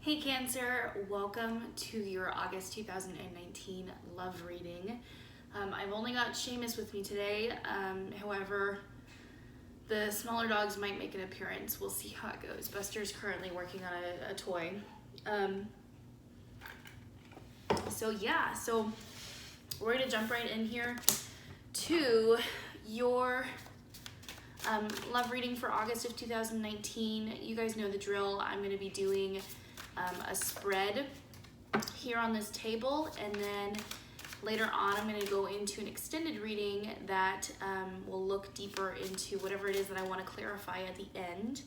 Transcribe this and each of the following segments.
Hey Cancer, welcome to your August 2019 love reading. I've only got Seamus with me today. However, the smaller dogs might make an appearance. We'll see how it goes. Buster's currently working on a toy. So we're gonna jump right in here to your love reading for August of 2019. You guys know the drill. I'm gonna be doing a spread here on this table, and then later on I'm going to go into an extended reading that will look deeper into whatever it is that I want to clarify at the end.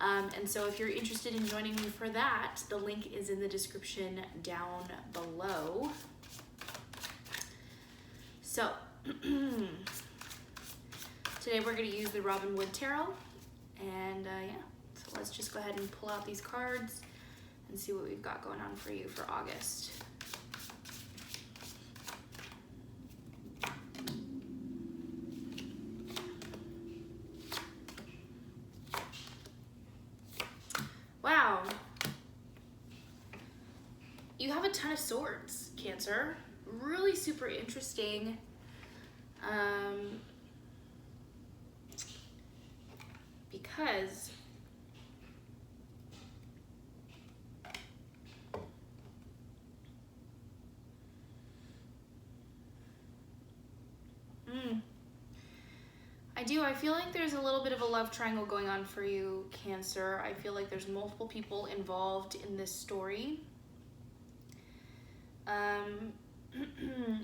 And so if you're interested in joining me for that, the link is in the description down below. So today we're going to use the Robin Wood Tarot, and so let's just go ahead and pull out these cards and see what we've got going on for you for August. Wow. You have a ton of swords, Cancer. Really super interesting. Because I feel like there's a little bit of a love triangle going on for you, Cancer. I feel like there's multiple people involved in this story. And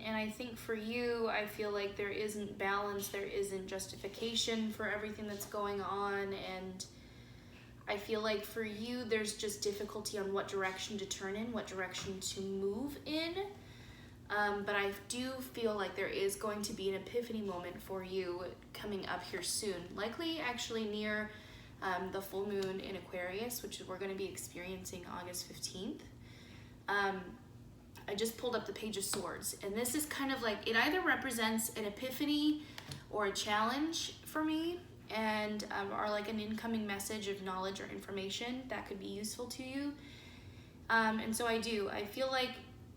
I think for you, I feel like there isn't balance, there isn't justification for everything that's going on, and I feel like for you, there's just difficulty on what direction to turn in, what direction to move in. But I do feel like there is going to be an epiphany moment for you coming up here soon, likely actually near the full moon in Aquarius, which we're going to be experiencing August 15th. I just pulled up the Page of Swords, and this is kind of like, it either represents an epiphany or a challenge for me, and or like an incoming message of knowledge or information that could be useful to you. And so I feel like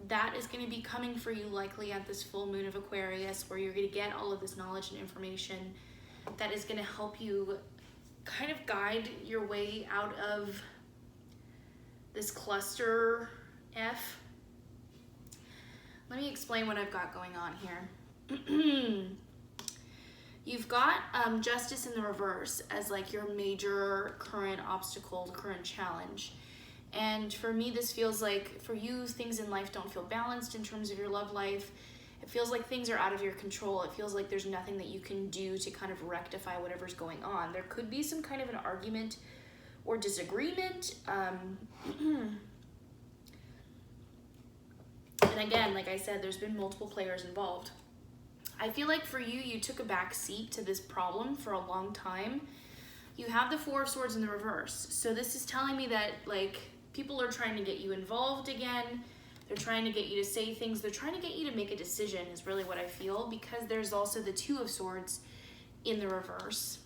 that is going to be coming for you likely at this full moon of Aquarius, where you're going to get all of this knowledge and information that is going to help you kind of guide your way out of this cluster F. Let me explain what I've got going on here. You've got Justice in the reverse as like your major current obstacle, current challenge. And for me, this feels like, for you, things in life don't feel balanced in terms of your love life. It feels like things are out of your control. It feels like there's nothing that you can do to kind of rectify whatever's going on. There could be some kind of an argument or disagreement. And again, like I said, there's been multiple players involved. I feel like for you, you took a back seat to this problem for a long time. You have the Four of Swords in the reverse. So this is telling me that, like, people are trying to get you involved again. They're trying to get you to say things. They're trying to get you to make a decision is really what I feel, because there's also the Two of Swords in the reverse.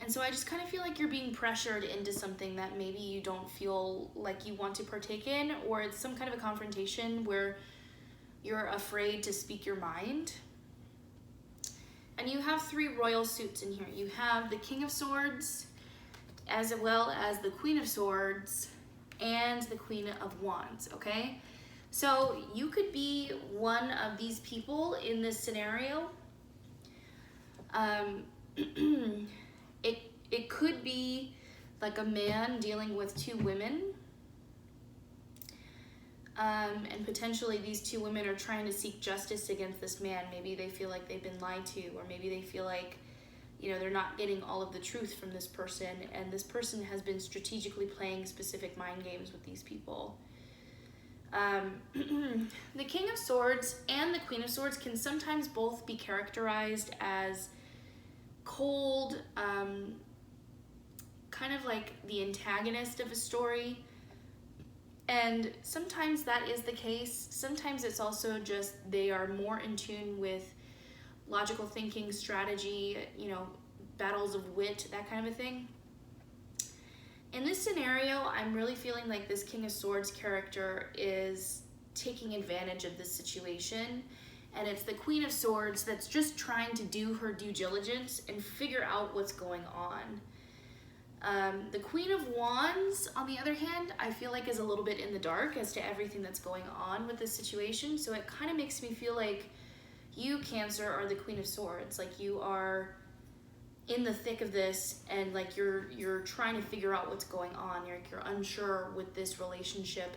And so I just kind of feel like you're being pressured into something that maybe you don't feel like you want to partake in, or it's some kind of a confrontation where you're afraid to speak your mind. And you have three royal suits in here. You have the King of Swords, as well as the Queen of Swords, and the Queen of Wands, okay? So you could be one of these people in this scenario. It could be like a man dealing with two women. And potentially these two women are trying to seek justice against this man. Maybe they feel like they've been lied to, or maybe they feel like, you know, they're not getting all of the truth from this person, and this person has been strategically playing specific mind games with these people. The King of Swords and the Queen of Swords can sometimes both be characterized as cold, kind of like the antagonist of a story. And sometimes that is the case. Sometimes it's also just they are more in tune with logical thinking, strategy, you know, battles of wit, that kind of a thing. In this scenario, I'm really feeling like this King of Swords character is taking advantage of this situation, and it's the Queen of Swords that's just trying to do her due diligence and figure out what's going on. The Queen of Wands, on the other hand, I feel like is a little bit in the dark as to everything that's going on with this situation, so it kind of makes me feel like you, Cancer, are the Queen of Swords. Like, you are in the thick of this, and like you're trying to figure out what's going on. You're unsure with this relationship,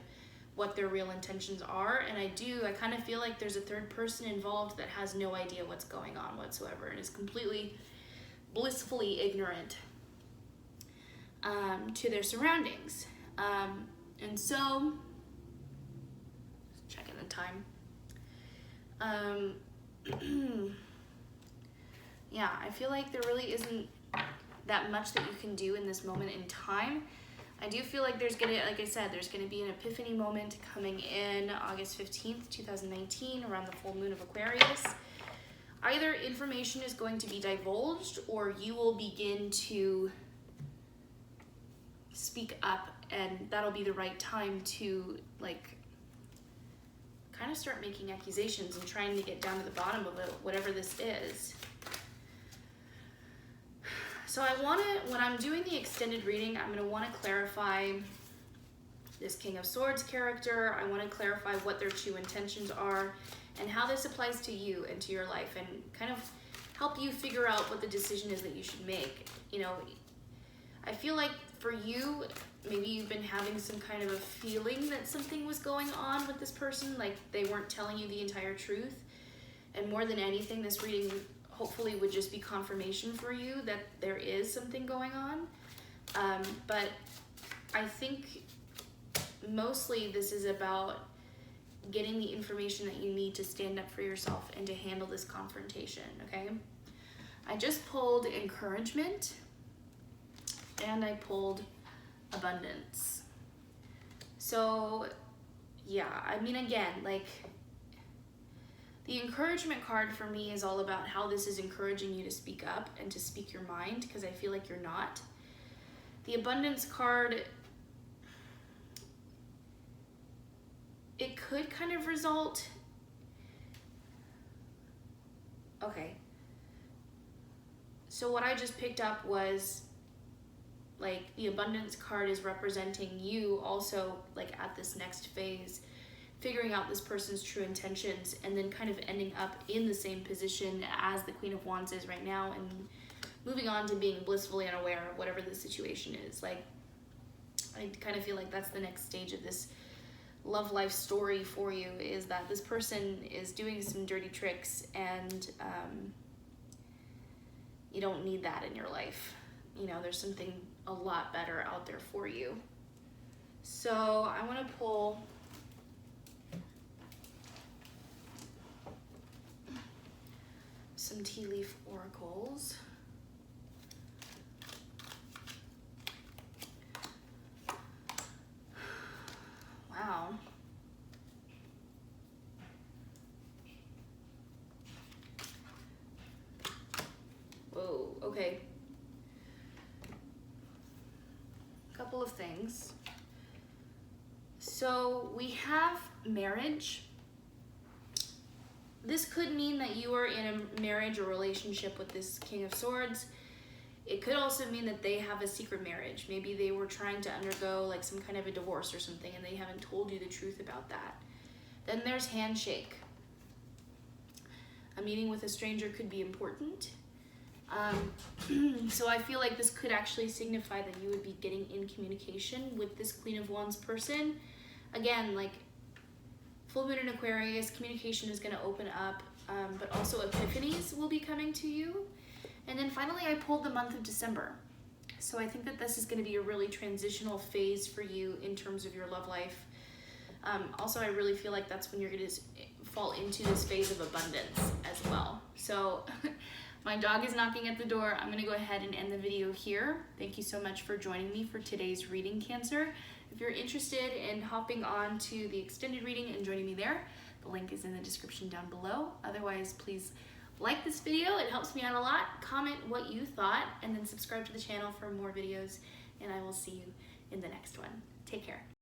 what their real intentions are. And I kind of feel like there's a third person involved that has no idea what's going on whatsoever and is completely blissfully ignorant to their surroundings. And so, checking the time. Yeah, I feel like there really isn't that much that you can do in this moment in time. I do feel like there's gonna, like I said, there's gonna be an epiphany moment coming in August 15th, 2019, around the full moon of Aquarius. Either information is going to be divulged, or you will begin to speak up, and that'll be the right time to like kind of start making accusations and trying to get down to the bottom of it, whatever this is. So I want to, when I'm doing the extended reading, I'm going to want to clarify this King of Swords character. I want to clarify what their true intentions are and how this applies to you and to your life, and kind of help you figure out what the decision is that you should make. You know, I feel like for you, maybe you've been having some kind of a feeling that something was going on with this person, like they weren't telling you the entire truth. And more than anything, this reading hopefully would just be confirmation for you that there is something going on. But I think mostly this is about getting the information that you need to stand up for yourself and to handle this confrontation, okay? I just pulled encouragement, and I pulled abundance. So yeah, I mean, again, like, the encouragement card for me is all about how this is encouraging you to speak up and to speak your mind, because I feel like you're not. The abundance card, it could kind of result, okay. So what I just picked up was like the abundance card is representing you also like at this next phase, figuring out this person's true intentions, and then kind of ending up in the same position as the Queen of Wands is right now, and moving on to being blissfully unaware of whatever the situation is. Like, I kind of feel like that's the next stage of this love life story for you, is that this person is doing some dirty tricks, and you don't need that in your life. You know, there's something a lot better out there for you. So I want to pull some tea leaf oracles. Wow. Whoa, okay. A couple of things. So we have marriage. This could mean that you are in a marriage or relationship with this King of Swords. It could also mean that they have a secret marriage. Maybe they were trying to undergo like some kind of a divorce or something, and they haven't told you the truth about that. Then there's handshake. A meeting with a stranger could be important. So I feel like this could actually signify that you would be getting in communication with this Queen of Wands person. Again, like, full moon in Aquarius, communication is going to open up, but also epiphanies will be coming to you. And then finally, I pulled the month of December. So I think that this is going to be a really transitional phase for you in terms of your love life. Also, I really feel like that's when you're going to fall into this phase of abundance as well. So my dog is knocking at the door. I'm going to go ahead and end the video here. Thank you so much for joining me for today's reading, Cancer. If you're interested in hopping on to the extended reading and joining me there, the link is in the description down below. Otherwise, please like this video. It helps me out a lot. Comment what you thought, and then subscribe to the channel for more videos, and I will see you in the next one. Take care.